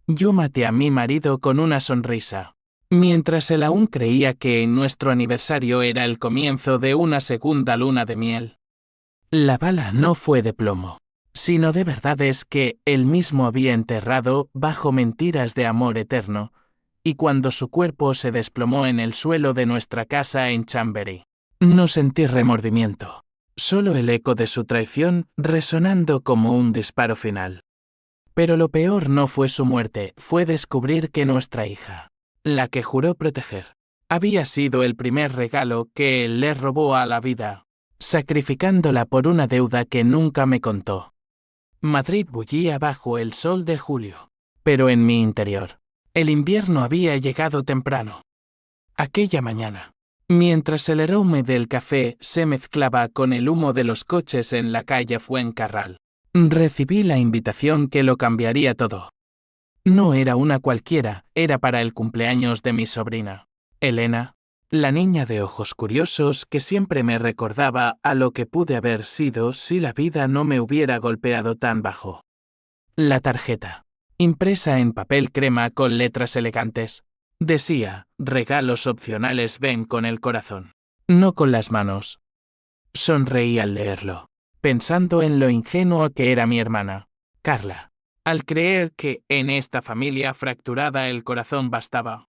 Yo maté a mi marido con una sonrisa. Mientras él aún creía que nuestro aniversario era el comienzo de una segunda luna de miel. La bala no fue de plomo, sino de verdades que él mismo había enterrado bajo mentiras de amor eterno, y cuando su cuerpo se desplomó en el suelo de nuestra casa en Chambery, no sentí remordimiento, solo el eco de su traición resonando como un disparo final. Pero lo peor no fue su muerte, fue descubrir que nuestra hija, la que juró proteger, había sido el primer regalo que él le robó a la vida, sacrificándola por una deuda que nunca me contó. Madrid bullía bajo el sol de julio, pero en mi interior, el invierno había llegado temprano. Aquella mañana, mientras el aroma del café se mezclaba con el humo de los coches en la calle Fuencarral, recibí la invitación que lo cambiaría todo. No era una cualquiera, era para el cumpleaños de mi sobrina, Elena, la niña de ojos curiosos que siempre me recordaba a lo que pude haber sido si la vida no me hubiera golpeado tan bajo. La tarjeta, impresa en papel crema con letras elegantes, decía, regalos opcionales ven con el corazón, no con las manos. Sonreí al leerlo, pensando en lo ingenua que era mi hermana, Carla, al creer que en esta familia fracturada el corazón bastaba.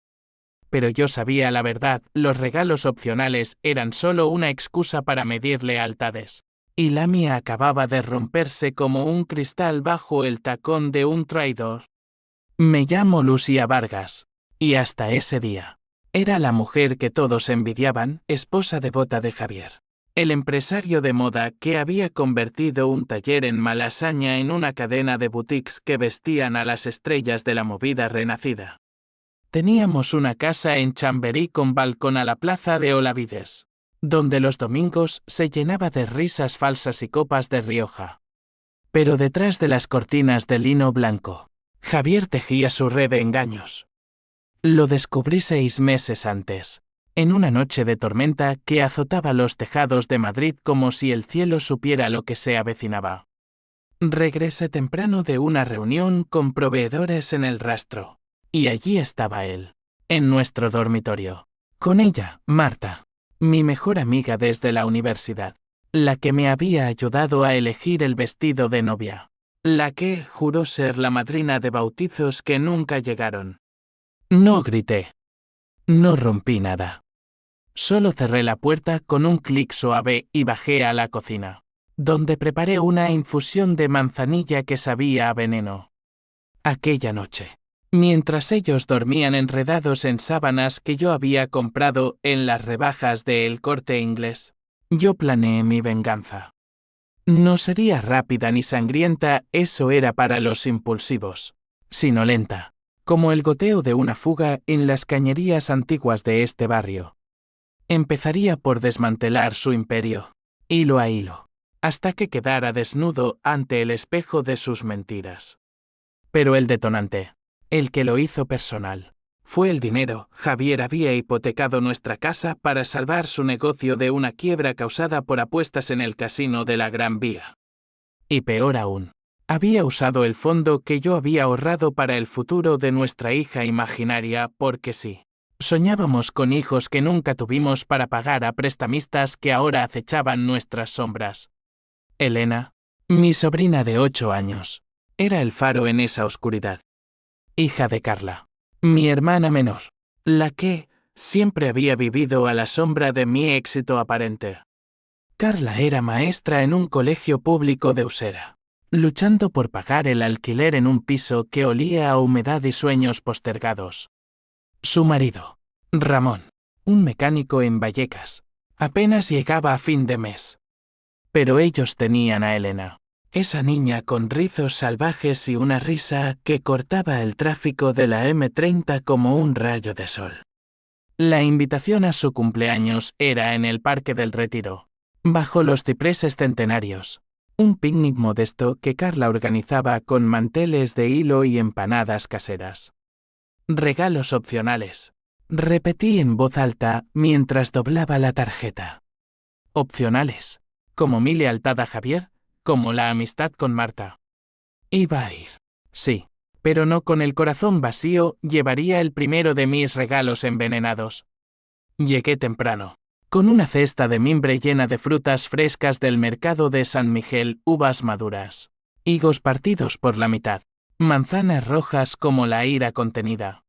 Pero yo sabía la verdad, los regalos opcionales eran solo una excusa para medir lealtades. Y la mía acababa de romperse como un cristal bajo el tacón de un traidor. Me llamo Lucía Vargas, y hasta ese día, era la mujer que todos envidiaban, esposa devota de Javier, el empresario de moda que había convertido un taller en Malasaña en una cadena de boutiques que vestían a las estrellas de la movida renacida. Teníamos una casa en Chamberí con balcón a la plaza de Olavides, donde los domingos se llenaba de risas falsas y copas de Rioja. Pero detrás de las cortinas de lino blanco, Javier tejía su red de engaños. Lo descubrí 6 meses antes, en una noche de tormenta que azotaba los tejados de Madrid como si el cielo supiera lo que se avecinaba. Regresé temprano de una reunión con proveedores en el Rastro. Y allí estaba él, en nuestro dormitorio. Con ella, Marta, mi mejor amiga desde la universidad, la que me había ayudado a elegir el vestido de novia, la que juró ser la madrina de bautizos que nunca llegaron. No grité. No rompí nada. Solo cerré la puerta con un clic suave y bajé a la cocina, donde preparé una infusión de manzanilla que sabía a veneno. Aquella noche, mientras ellos dormían enredados en sábanas que yo había comprado en las rebajas de El Corte Inglés, yo planeé mi venganza. No sería rápida ni sangrienta, eso era para los impulsivos, sino lenta, como el goteo de una fuga en las cañerías antiguas de este barrio. Empezaría por desmantelar su imperio, hilo a hilo, hasta que quedara desnudo ante el espejo de sus mentiras. Pero el detonante, el que lo hizo personal, fue el dinero. Javier había hipotecado nuestra casa para salvar su negocio de una quiebra causada por apuestas en el casino de la Gran Vía. Y peor aún, había usado el fondo que yo había ahorrado para el futuro de nuestra hija imaginaria porque sí. Soñábamos con hijos que nunca tuvimos para pagar a prestamistas que ahora acechaban nuestras sombras. Elena, mi sobrina de 8 años, era el faro en esa oscuridad. Hija de Carla, mi hermana menor, la que siempre había vivido a la sombra de mi éxito aparente. Carla era maestra en un colegio público de Usera, luchando por pagar el alquiler en un piso que olía a humedad y sueños postergados. Su marido, Ramón, un mecánico en Vallecas, apenas llegaba a fin de mes. Pero ellos tenían a Elena, esa niña con rizos salvajes y una risa que cortaba el tráfico de la M30 como un rayo de sol. La invitación a su cumpleaños era en el Parque del Retiro, bajo los cipreses centenarios, un picnic modesto que Carla organizaba con manteles de hilo y empanadas caseras. Regalos opcionales, repetí en voz alta mientras doblaba la tarjeta. Opcionales, como mi lealtad a Javier, como la amistad con Marta. Iba a ir, sí, Pero no con el corazón vacío, llevaría el primero de mis regalos envenenados. Llegué temprano, con una cesta de mimbre llena de frutas frescas del mercado de San Miguel, uvas maduras, higos partidos por la mitad, manzanas rojas como la ira contenida.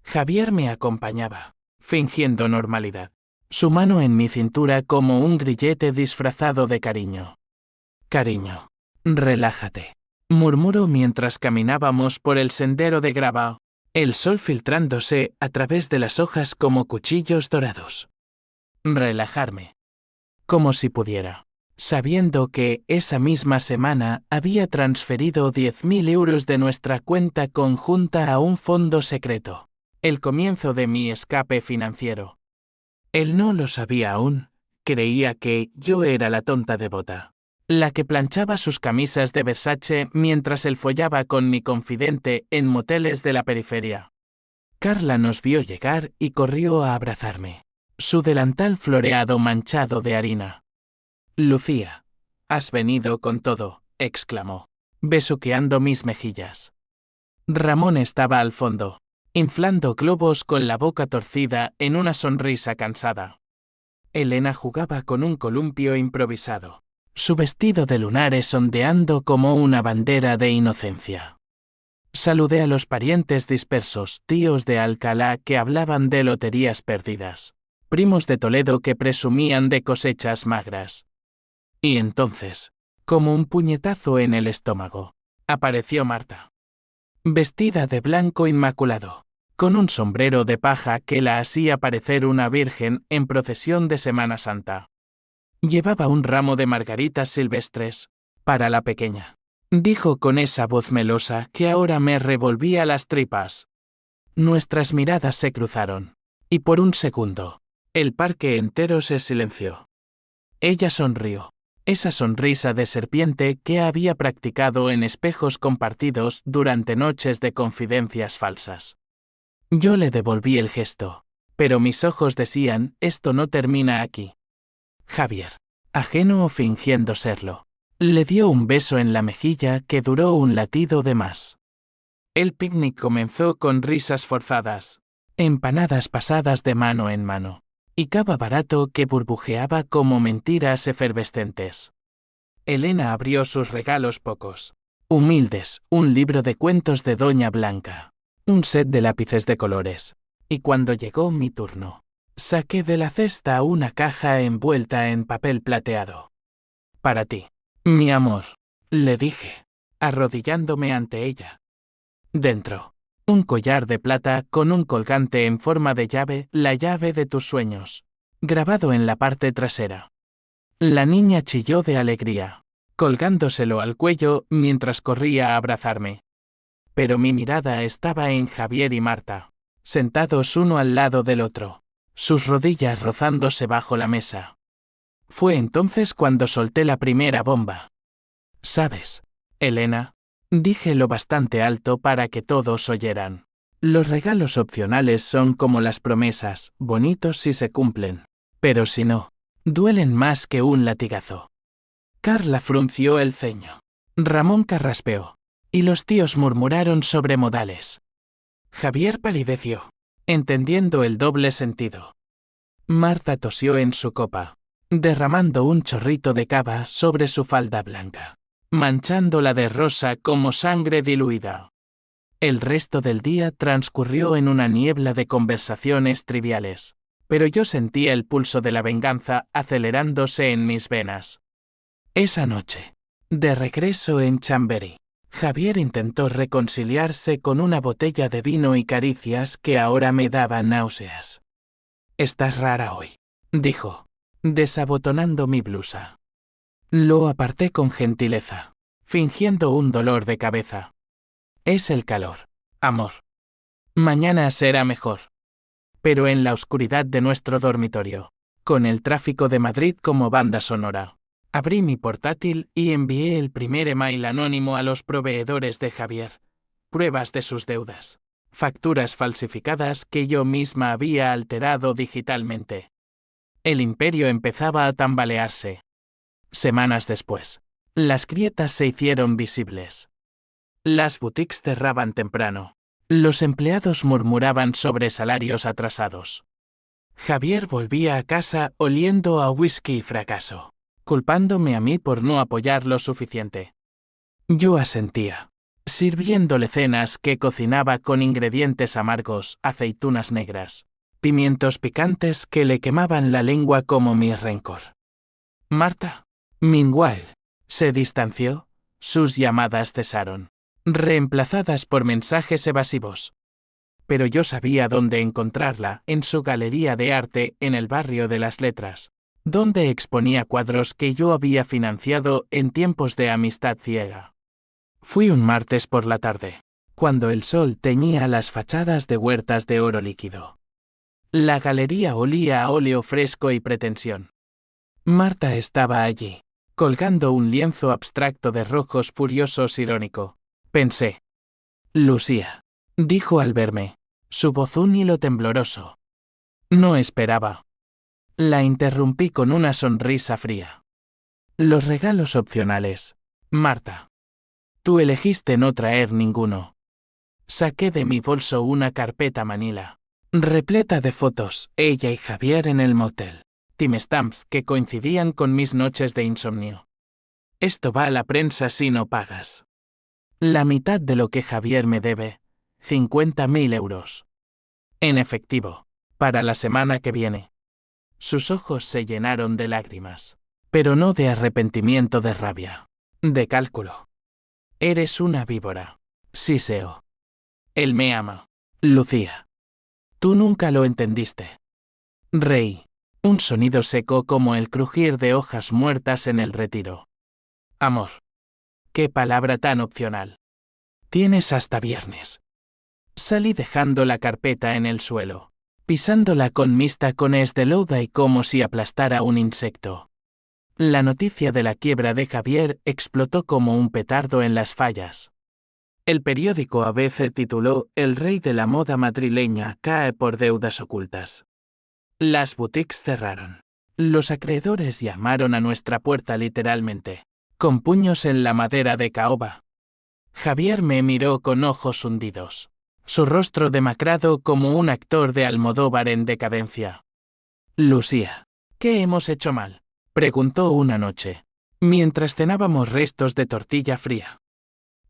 Javier me acompañaba, fingiendo normalidad, su mano en mi cintura como un grillete disfrazado de cariño. Cariño, relájate, murmuró mientras caminábamos por el sendero de grava, el sol filtrándose a través de las hojas como cuchillos dorados. Relajarme. Como si pudiera, sabiendo que esa misma semana había transferido 10.000 euros de nuestra cuenta conjunta a un fondo secreto, el comienzo de mi escape financiero. Él no lo sabía aún, creía que yo era la tonta devota, la que planchaba sus camisas de Versace mientras él follaba con mi confidente en moteles de la periferia. Carla nos vio llegar y corrió a abrazarme, su delantal floreado manchado de harina. Lucía, has venido con todo, exclamó, besuqueando mis mejillas. Ramón estaba al fondo, inflando globos con la boca torcida en una sonrisa cansada. Elena jugaba con un columpio improvisado, su vestido de lunares ondeando como una bandera de inocencia. Saludé a los parientes dispersos, tíos de Alcalá que hablaban de loterías perdidas, primos de Toledo que presumían de cosechas magras. Y entonces, como un puñetazo en el estómago, apareció Marta. Vestida de blanco inmaculado, con un sombrero de paja que la hacía parecer una virgen en procesión de Semana Santa. Llevaba un ramo de margaritas silvestres, para la pequeña, dijo con esa voz melosa que ahora me revolvía las tripas. Nuestras miradas se cruzaron, y por un segundo, el parque entero se silenció. Ella sonrió, esa sonrisa de serpiente que había practicado en espejos compartidos durante noches de confidencias falsas. Yo le devolví el gesto, pero mis ojos decían, esto no termina aquí. Javier, ajeno o fingiendo serlo, le dio un beso en la mejilla que duró un latido de más. El picnic comenzó con risas forzadas, empanadas pasadas de mano en mano, y cava barato que burbujeaba como mentiras efervescentes. Elena abrió sus regalos pocos, humildes, un libro de cuentos de Doña Blanca, un set de lápices de colores, y cuando llegó mi turno, saqué de la cesta una caja envuelta en papel plateado. Para ti, mi amor, le dije, arrodillándome ante ella. Dentro, un collar de plata con un colgante en forma de llave, la llave de tus sueños, grabado en la parte trasera. La niña chilló de alegría, colgándoselo al cuello mientras corría a abrazarme. Pero mi mirada estaba en Javier y Marta, sentados uno al lado del otro, sus rodillas rozándose bajo la mesa. Fue entonces cuando solté la primera bomba. ¿Sabes, Elena? Dije lo bastante alto para que todos oyeran. Los regalos opcionales son como las promesas, bonitos si se cumplen, pero si no, duelen más que un latigazo. Carla frunció el ceño. Ramón carraspeó, y los tíos murmuraron sobre modales. Javier palideció, entendiendo el doble sentido. Marta tosió en su copa, derramando un chorrito de cava sobre su falda blanca, manchándola de rosa como sangre diluida. El resto del día transcurrió en una niebla de conversaciones triviales, pero yo sentía el pulso de la venganza acelerándose en mis venas. Esa noche, de regreso en Chamberí, Javier intentó reconciliarse con una botella de vino y caricias que ahora me daban náuseas. «Estás rara hoy», dijo, desabotonando mi blusa. Lo aparté con gentileza, fingiendo un dolor de cabeza. «Es el calor, amor. Mañana será mejor». Pero en la oscuridad de nuestro dormitorio, con el tráfico de Madrid como banda sonora, abrí mi portátil y envié el primer email anónimo a los proveedores de Javier. Pruebas de sus deudas. Facturas falsificadas que yo misma había alterado digitalmente. El imperio empezaba a tambalearse. Semanas después, las grietas se hicieron visibles. Las boutiques cerraban temprano. Los empleados murmuraban sobre salarios atrasados. Javier volvía a casa oliendo a whisky y fracaso, culpándome a mí por no apoyar lo suficiente. Yo asentía, sirviéndole cenas que cocinaba con ingredientes amargos, aceitunas negras, pimientos picantes que le quemaban la lengua como mi rencor. Marta, meanwhile, se distanció, sus llamadas cesaron, reemplazadas por mensajes evasivos. Pero yo sabía dónde encontrarla, en su galería de arte en el barrio de las Letras, donde exponía cuadros que yo había financiado en tiempos de amistad ciega. Fui un martes por la tarde, cuando el sol teñía las fachadas de huertas de oro líquido. La galería olía a óleo fresco y pretensión. Marta estaba allí, colgando un lienzo abstracto de rojos furiosos irónico. Pensé. Lucía, dijo al verme, su voz un hilo tembloroso. No esperaba. La interrumpí con una sonrisa fría. Los regalos opcionales, Marta. Tú elegiste no traer ninguno. Saqué de mi bolso una carpeta manila, repleta de fotos, ella y Javier en el motel. Timestamps que coincidían con mis noches de insomnio. Esto va a la prensa si no pagas. La mitad de lo que Javier me debe, 50.000 euros. En efectivo, para la semana que viene. Sus ojos se llenaron de lágrimas, pero no de arrepentimiento, de rabia, de cálculo. Eres una víbora, Siseo. Él me ama, Lucía. Tú nunca lo entendiste. Reí. Un sonido seco como el crujir de hojas muertas en el retiro. Amor. Qué palabra tan opcional. Tienes hasta viernes. Salí dejando la carpeta en el suelo, pisándola con mis tacones de loda y como si aplastara un insecto. La noticia de la quiebra de Javier explotó como un petardo en las fallas. El periódico ABC tituló «El rey de la moda madrileña cae por deudas ocultas». Las boutiques cerraron. Los acreedores llamaron a nuestra puerta literalmente, con puños en la madera de caoba. Javier me miró con ojos hundidos, su rostro demacrado como un actor de Almodóvar en decadencia. Lucía, ¿qué hemos hecho mal?, preguntó una noche, mientras cenábamos restos de tortilla fría.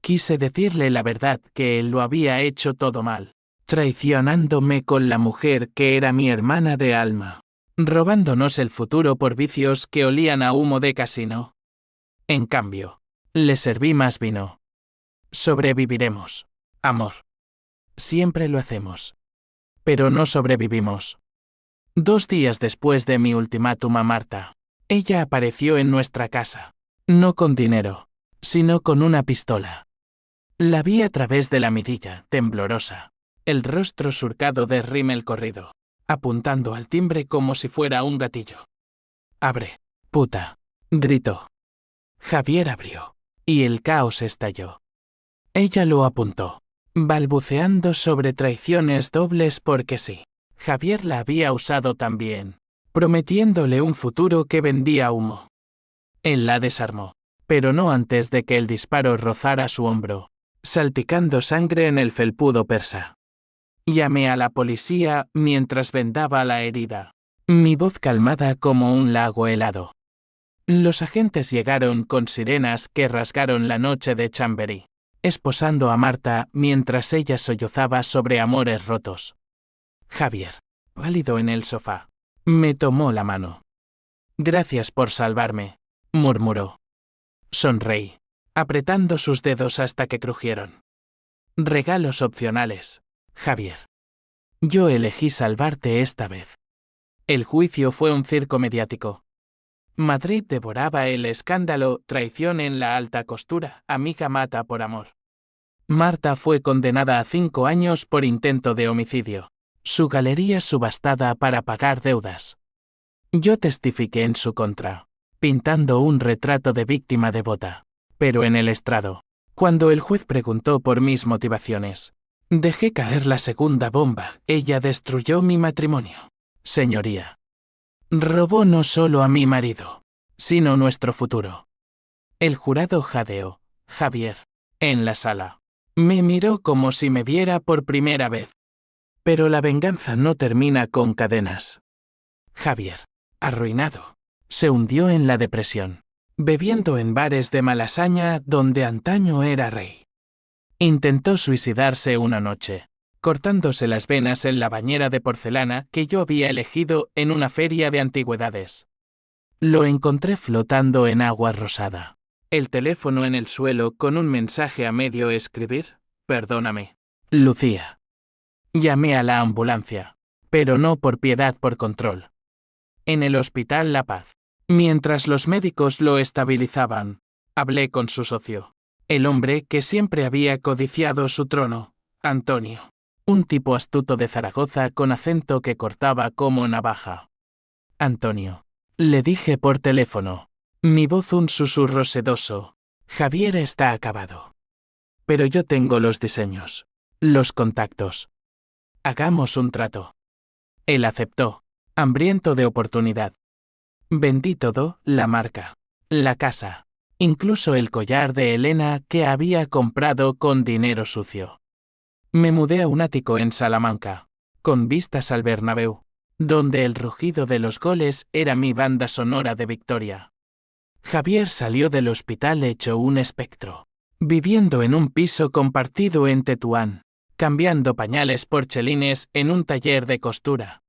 Quise decirle la verdad, que él lo había hecho todo mal, traicionándome con la mujer que era mi hermana de alma, robándonos el futuro por vicios que olían a humo de casino. En cambio, le serví más vino. Sobreviviremos, amor. Siempre lo hacemos. Pero no sobrevivimos. 2 días después de mi ultimátum a Marta, ella apareció en nuestra casa, no con dinero, sino con una pistola. La vi a través de la mirilla, temblorosa, el rostro surcado de rímel corrido, apuntando al timbre como si fuera un gatillo. «Abre, puta», gritó. Javier abrió, y el caos estalló. Ella lo apuntó, balbuceando sobre traiciones dobles porque sí. Javier la había usado también, prometiéndole un futuro que vendía humo. Él la desarmó, pero no antes de que el disparo rozara su hombro, salpicando sangre en el felpudo persa. Llamé a la policía mientras vendaba la herida, mi voz calmada como un lago helado. Los agentes llegaron con sirenas que rasgaron la noche de Chamberí, esposando a Marta mientras ella sollozaba sobre amores rotos. Javier, pálido en el sofá, me tomó la mano. «Gracias por salvarme», murmuró. Sonreí, apretando sus dedos hasta que crujieron. «Regalos opcionales, Javier. Yo elegí salvarte esta vez». El juicio fue un circo mediático. Madrid devoraba el escándalo, traición en la alta costura, amiga mata por amor. Marta fue condenada a 5 años por intento de homicidio. Su galería subastada para pagar deudas. Yo testifiqué en su contra, pintando un retrato de víctima devota. Pero en el estrado, cuando el juez preguntó por mis motivaciones, dejé caer la segunda bomba. Ella destruyó mi matrimonio, señoría. Robó no solo a mi marido, sino nuestro futuro. El jurado jadeó. Javier, en la sala, Me miró como si me viera por primera vez. Pero la venganza no termina con cadenas. Javier, arruinado, se hundió en la depresión, bebiendo en bares de Malasaña donde antaño era rey. Intentó suicidarse una noche, cortándose las venas en la bañera de porcelana que yo había elegido en una feria de antigüedades. Lo encontré flotando en agua rosada. El teléfono en el suelo con un mensaje a medio escribir: perdóname, Lucía. Llamé a la ambulancia, pero no por piedad, por control. En el Hospital La Paz, mientras los médicos lo estabilizaban, hablé con su socio, el hombre que siempre había codiciado su trono, Antonio. Un tipo astuto de Zaragoza con acento que cortaba como navaja. Antonio, le dije por teléfono, mi voz un susurro sedoso, Javier está acabado. Pero yo tengo los diseños, los contactos. Hagamos un trato. Él aceptó, hambriento de oportunidad. Vendí todo, la marca, la casa, incluso el collar de Elena que había comprado con dinero sucio. Me mudé a un ático en Salamanca, con vistas al Bernabéu, donde el rugido de los goles era mi banda sonora de victoria. Javier salió del hospital hecho un espectro, viviendo en un piso compartido en Tetuán, cambiando pañales por chelines en un taller de costura.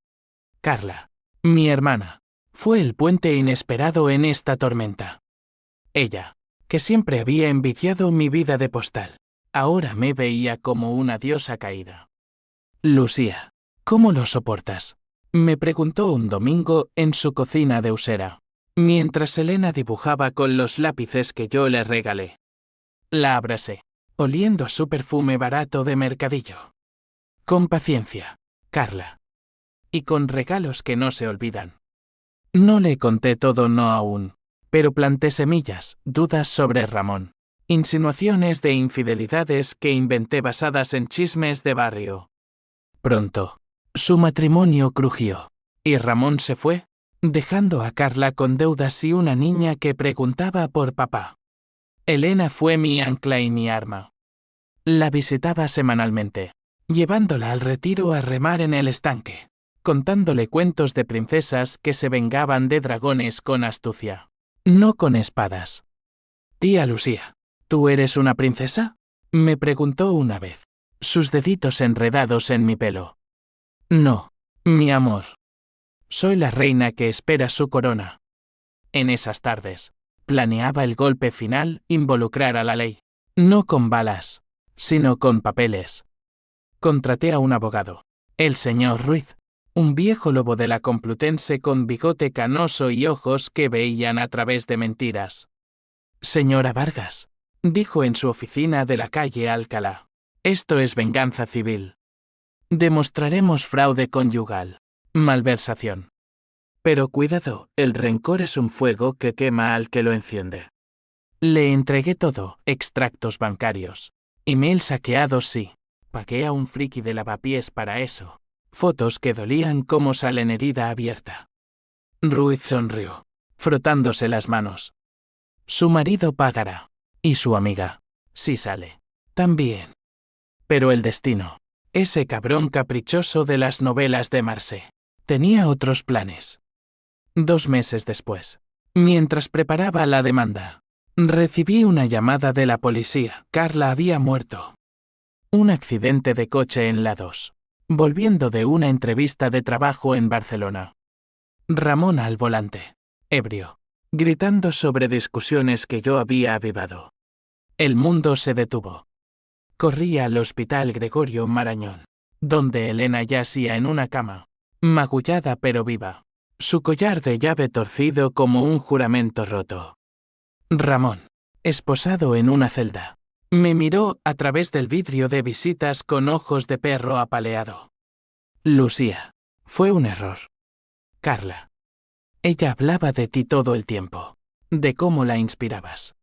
Carla, mi hermana, fue el puente inesperado en esta tormenta. Ella, que siempre había enviciado mi vida de postal, ahora me veía como una diosa caída. Lucía, ¿cómo lo soportas?, me preguntó un domingo en su cocina de Usera, mientras Elena dibujaba con los lápices que yo le regalé. La abracé, oliendo a su perfume barato de mercadillo. Con paciencia, Carla. Y con regalos que no se olvidan. No le conté todo, no aún, pero planté semillas, dudas sobre Ramón, insinuaciones de infidelidades que inventé basadas en chismes de barrio. Pronto, su matrimonio crujió, y Ramón se fue, dejando a Carla con deudas y una niña que preguntaba por papá. Elena fue mi ancla y mi arma. La visitaba semanalmente, llevándola al retiro a remar en el estanque, contándole cuentos de princesas que se vengaban de dragones con astucia, no con espadas. Tía Lucía, ¿tú eres una princesa?, me preguntó una vez, sus deditos enredados en mi pelo. No, mi amor. Soy la reina que espera su corona. En esas tardes, planeaba el golpe final, involucrar a la ley, no con balas, sino con papeles. Contraté a un abogado, el señor Ruiz, un viejo lobo de la Complutense con bigote canoso y ojos que veían a través de mentiras. Señora Vargas, dijo en su oficina de la calle Alcalá, esto es venganza civil. Demostraremos fraude conyugal, malversación. Pero cuidado, el rencor es un fuego que quema al que lo enciende. Le entregué todo, extractos bancarios, emails hackeados, sí. Pagué a un friki de lavapiés para eso. Fotos que dolían como sal en herida abierta. Ruiz sonrió, frotándose las manos. Su marido pagará. Y su amiga, si sale, también. Pero el destino, ese cabrón caprichoso de las novelas de Marcé, tenía otros planes. 2 meses después, mientras preparaba la demanda, recibí una llamada de la policía. Carla había muerto. Un accidente de coche en la 2, volviendo de una entrevista de trabajo en Barcelona. Ramón al volante, ebrio, gritando sobre discusiones que yo había avivado. El mundo se detuvo. Corrí al Hospital Gregorio Marañón, donde Elena yacía en una cama, magullada pero viva, su collar de llave torcido como un juramento roto. Ramón, esposado en una celda, me miró a través del vidrio de visitas con ojos de perro apaleado. Lucía, fue un error. Carla. Ella hablaba de ti todo el tiempo, de cómo la inspirabas.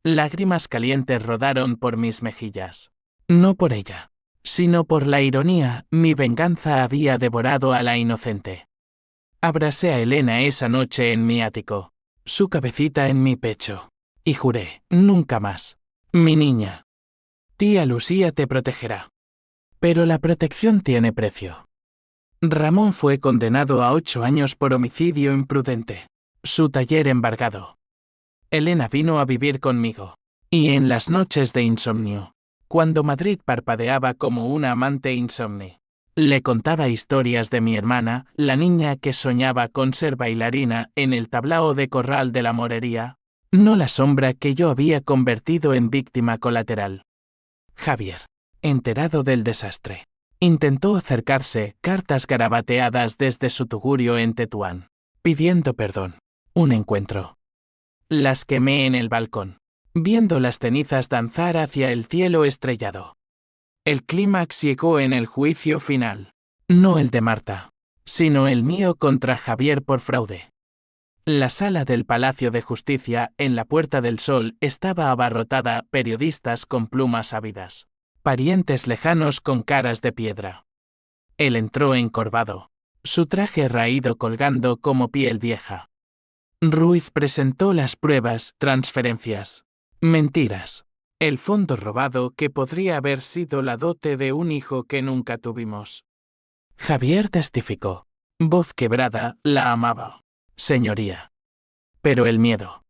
Lágrimas calientes rodaron por mis mejillas. No por ella, sino por la ironía, mi venganza había devorado a la inocente. Abracé a Elena esa noche en mi ático, su cabecita en mi pecho, y juré, nunca más. Mi niña. Tía Lucía te protegerá. Pero la protección tiene precio. Ramón fue condenado a 8 años por homicidio imprudente. Su taller embargado. Elena vino a vivir conmigo. Y en las noches de insomnio, cuando Madrid parpadeaba como una amante insomne, le contaba historias de mi hermana, la niña que soñaba con ser bailarina en el tablao de corral de la morería, no la sombra que yo había convertido en víctima colateral. Javier, enterado del desastre, intentó acercarse, cartas garabateadas desde su tugurio en Tetuán, pidiendo perdón. Un encuentro. Las quemé en el balcón, viendo las cenizas danzar hacia el cielo estrellado. El clímax llegó en el juicio final. No el de Marta, sino el mío contra Javier por fraude. La sala del Palacio de Justicia, en la Puerta del Sol, estaba abarrotada, periodistas con plumas ávidas, parientes lejanos con caras de piedra. Él entró encorvado, su traje raído colgando como piel vieja. Ruiz presentó las pruebas, transferencias, mentiras, el fondo robado que podría haber sido la dote de un hijo que nunca tuvimos. Javier testificó, voz quebrada, la amaba, señoría. Pero el miedo,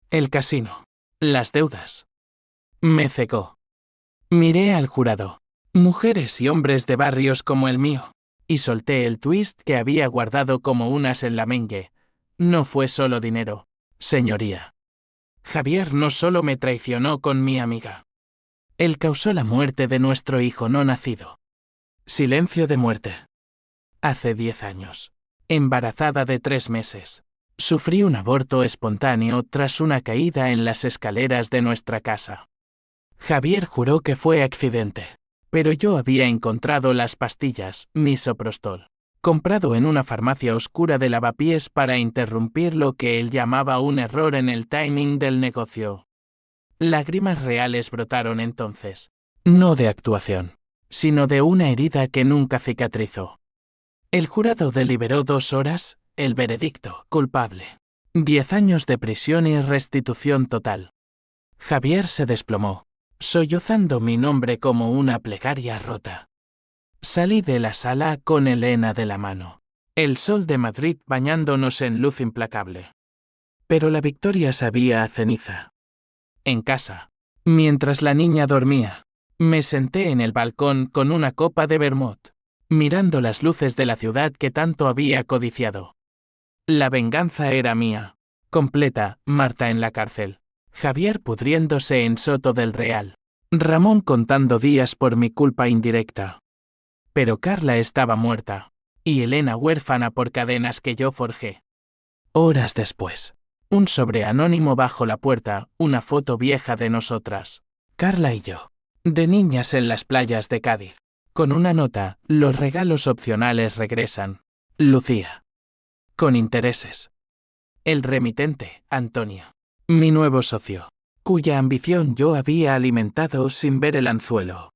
el casino, las deudas, me cegó. Miré al jurado, mujeres y hombres de barrios como el mío, y solté el twist que había guardado como un as en la mengue. No fue solo dinero, señoría. Javier no solo me traicionó con mi amiga. Él causó la muerte de nuestro hijo no nacido. Silencio de muerte. Hace 10 años, embarazada de 3 meses, sufrí un aborto espontáneo tras una caída en las escaleras de nuestra casa. Javier juró que fue accidente, pero yo había encontrado las pastillas, misoprostol, comprado en una farmacia oscura de Lavapiés para interrumpir lo que él llamaba un error en el timing del negocio. Lágrimas reales brotaron entonces, no de actuación, sino de una herida que nunca cicatrizó. El jurado deliberó 2 horas, el veredicto, culpable. 10 años de prisión y restitución total. Javier se desplomó, sollozando mi nombre como una plegaria rota. Salí de la sala con Elena de la mano, el sol de Madrid bañándonos en luz implacable. Pero la victoria sabía a ceniza. En casa, mientras la niña dormía, me senté en el balcón con una copa de vermut, mirando las luces de la ciudad que tanto había codiciado. La venganza era mía, completa, Marta en la cárcel, Javier pudriéndose en Soto del Real, Ramón contando días por mi culpa indirecta. Pero Carla estaba muerta, y Elena huérfana por cadenas que yo forjé. Horas después, un sobre anónimo bajo la puerta, una foto vieja de nosotras, Carla y yo, de niñas en las playas de Cádiz, con una nota, los regalos opcionales regresan, Lucía. Con intereses. El remitente, Antonio, mi nuevo socio, cuya ambición yo había alimentado sin ver el anzuelo.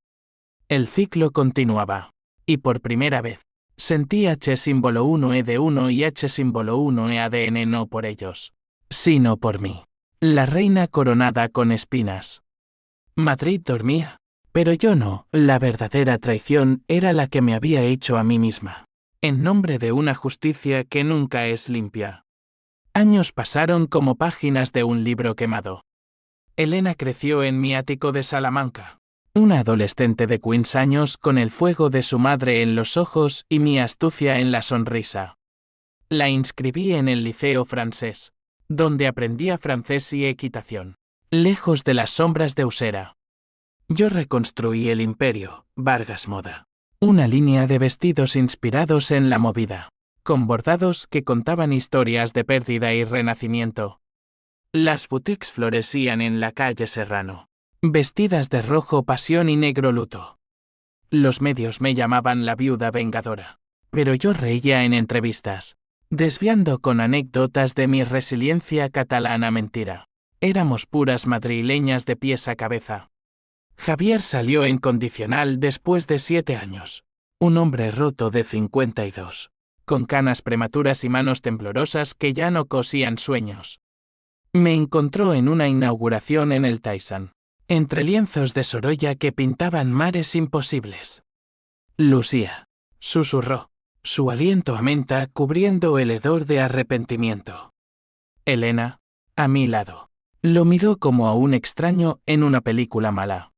El ciclo continuaba. Y por primera vez, sentí H símbolo 1E de 1 y H símbolo 1E ADN no por ellos, sino por mí, la reina coronada con espinas. Madrid dormía, pero yo no, la verdadera traición era la que me había hecho a mí misma, en nombre de una justicia que nunca es limpia. Años pasaron como páginas de un libro quemado. Elena creció en mi ático de Salamanca. Una adolescente de 15 años con el fuego de su madre en los ojos y mi astucia en la sonrisa. La inscribí en el Liceo Francés, donde aprendía francés y equitación, lejos de las sombras de Usera. Yo reconstruí el imperio, Vargas Moda. Una línea de vestidos inspirados en la movida, con bordados que contaban historias de pérdida y renacimiento. Las boutiques florecían en la calle Serrano, vestidas de rojo pasión y negro luto. Los medios me llamaban la viuda vengadora, pero yo reía en entrevistas, desviando con anécdotas de mi resiliencia catalana mentira. Éramos puras madrileñas de pies a cabeza. Javier salió en condicional después de 7 años. Un hombre roto de 52, con canas prematuras y manos temblorosas que ya no cosían sueños. Me encontró en una inauguración en el Tyson. entre lienzos de Sorolla que pintaban mares imposibles. Lucía, susurró, su aliento a menta cubriendo el hedor de arrepentimiento. Elena, a mi lado, lo miró como a un extraño en una película mala.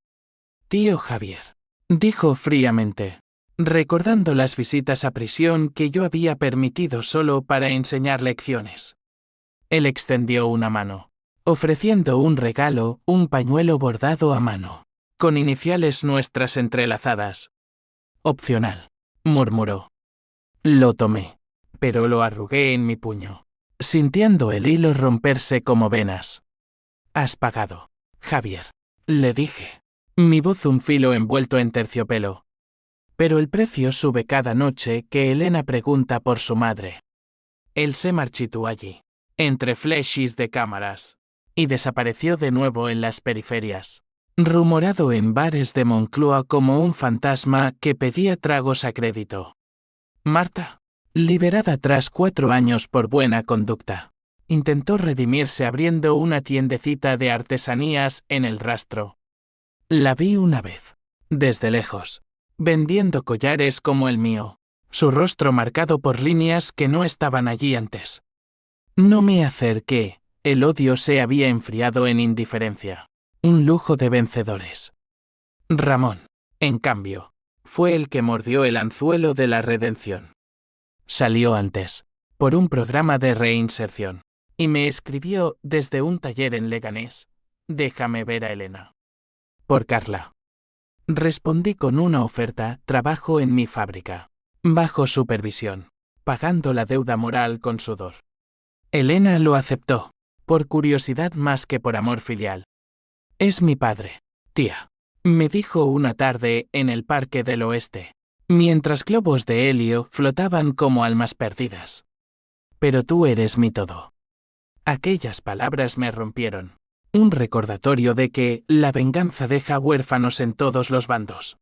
Tío Javier, dijo fríamente, recordando las visitas a prisión que yo había permitido solo para enseñar lecciones. Él extendió una mano, ofreciendo un regalo, un pañuelo bordado a mano, con iniciales nuestras entrelazadas. Opcional, murmuró. Lo tomé, pero lo arrugué en mi puño, sintiendo el hilo romperse como venas. Has pagado, Javier, le dije, mi voz un filo envuelto en terciopelo. Pero el precio sube cada noche que Elena pregunta por su madre. Él se marchitó allí, entre flashes de cámaras, y desapareció de nuevo en las periferias, rumorado en bares de Moncloa como un fantasma que pedía tragos a crédito. Marta, liberada tras 4 años por buena conducta, intentó redimirse abriendo una tiendecita de artesanías en El Rastro. La vi una vez, desde lejos, vendiendo collares como el mío, su rostro marcado por líneas que no estaban allí antes. No me acerqué, el odio se había enfriado en indiferencia, un lujo de vencedores. Ramón, en cambio, fue el que mordió el anzuelo de la redención. Salió antes, por un programa de reinserción, y me escribió desde un taller en Leganés, déjame ver a Elena. Por Carla. Respondí con una oferta, trabajo en mi fábrica, bajo supervisión, pagando la deuda moral con sudor. Elena lo aceptó, por curiosidad más que por amor filial. Es mi padre, tía, me dijo una tarde en el Parque del Oeste, mientras globos de helio flotaban como almas perdidas. Pero tú eres mi todo. Aquellas palabras me rompieron. Un recordatorio de que la venganza deja huérfanos en todos los bandos.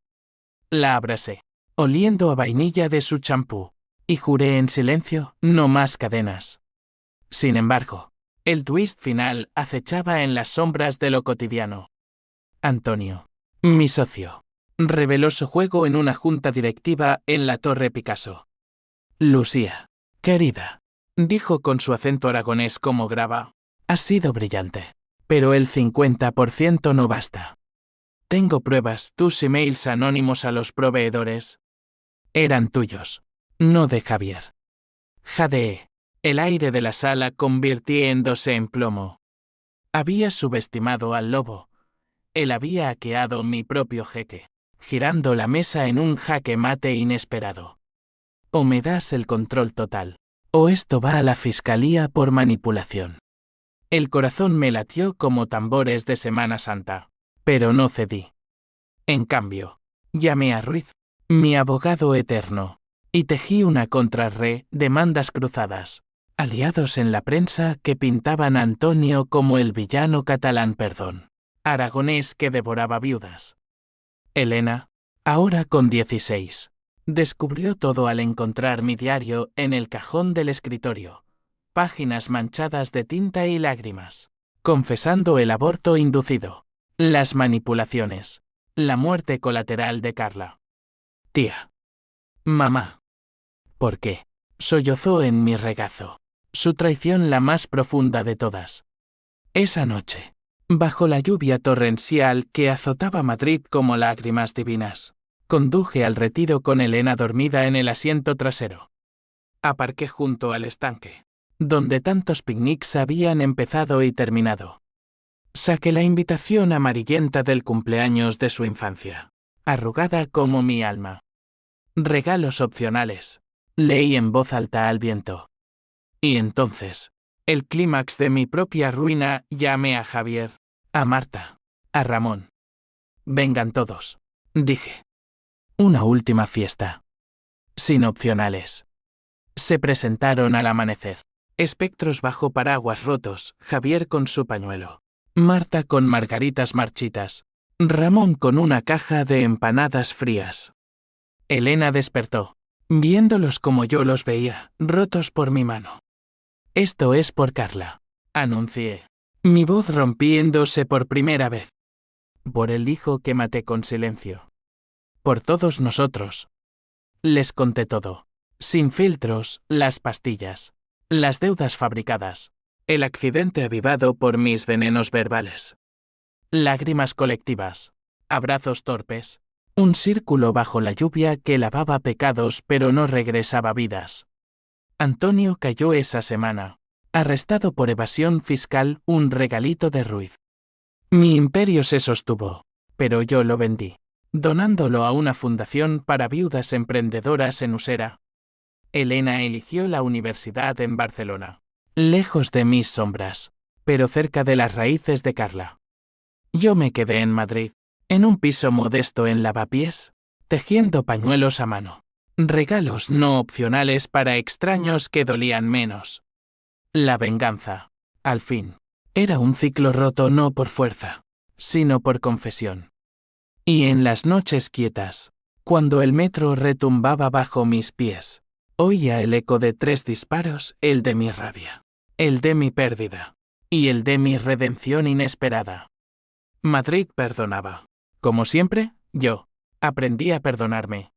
La abracé, oliendo a vainilla de su champú, y juré en silencio, no más cadenas. Sin embargo, el twist final acechaba en las sombras de lo cotidiano. Antonio, mi socio, reveló su juego en una junta directiva en la Torre Picasso. Lucía, querida, dijo con su acento aragonés como grava, has sido brillante. Pero el 50% no basta. Tengo pruebas, tus emails anónimos a los proveedores. Eran tuyos, no de Javier. Jadeé. El aire de la sala convirtiéndose en plomo. Había subestimado al lobo. Él había hackeado mi propio jeque, girando la mesa en un jaque mate inesperado. O me das el control total, o esto va a la fiscalía por manipulación. El corazón me latió como tambores de Semana Santa, pero no cedí. En cambio, llamé a Ruiz, mi abogado eterno, y tejí una contrarre, demandas cruzadas, aliados en la prensa que pintaban a Antonio como el villano catalán aragonés que devoraba viudas. Elena, ahora con 16, descubrió todo al encontrar mi diario en el cajón del escritorio. Páginas manchadas de tinta y lágrimas, confesando el aborto inducido, las manipulaciones, la muerte colateral de Carla. Tía. Mamá. ¿Por qué? Sollozó en mi regazo, su traición la más profunda de todas. Esa noche, bajo la lluvia torrencial que azotaba Madrid como lágrimas divinas, conduje al retiro con Elena dormida en el asiento trasero. Aparqué junto al estanque, donde tantos picnics habían empezado y terminado. Saqué la invitación amarillenta del cumpleaños de su infancia, arrugada como mi alma. Regalos opcionales, leí en voz alta al viento. Y entonces, el clímax de mi propia ruina, llamé a Javier, a Marta, a Ramón. Vengan todos, dije. Una última fiesta. Sin opcionales. Se presentaron al amanecer. Espectros bajo paraguas rotos, Javier con su pañuelo, Marta con margaritas marchitas, Ramón con una caja de empanadas frías. Elena despertó, viéndolos como yo los veía, rotos por mi mano. Esto es por Carla, anuncié, mi voz rompiéndose por primera vez. Por el hijo que maté con silencio. Por todos nosotros. Les conté todo. Sin filtros, las pastillas. Las deudas fabricadas. El accidente avivado por mis venenos verbales. Lágrimas colectivas. Abrazos torpes. Un círculo bajo la lluvia que lavaba pecados pero no regresaba vidas. Antonio cayó esa semana. Arrestado por evasión fiscal, un regalito de Ruiz. Mi imperio se sostuvo, pero yo lo vendí, donándolo a una fundación para viudas emprendedoras en Usera. Elena eligió la universidad en Barcelona, lejos de mis sombras, pero cerca de las raíces de Carla. Yo me quedé en Madrid, en un piso modesto en Lavapiés, tejiendo pañuelos a mano. Regalos no opcionales para extraños que dolían menos. La venganza, al fin, era un ciclo roto no por fuerza, sino por confesión. Y en las noches quietas, cuando el metro retumbaba bajo mis pies, oía el eco de 3 disparos, el de mi rabia, el de mi pérdida, y el de mi redención inesperada. Madrid perdonaba. Como siempre, yo aprendí a perdonarme.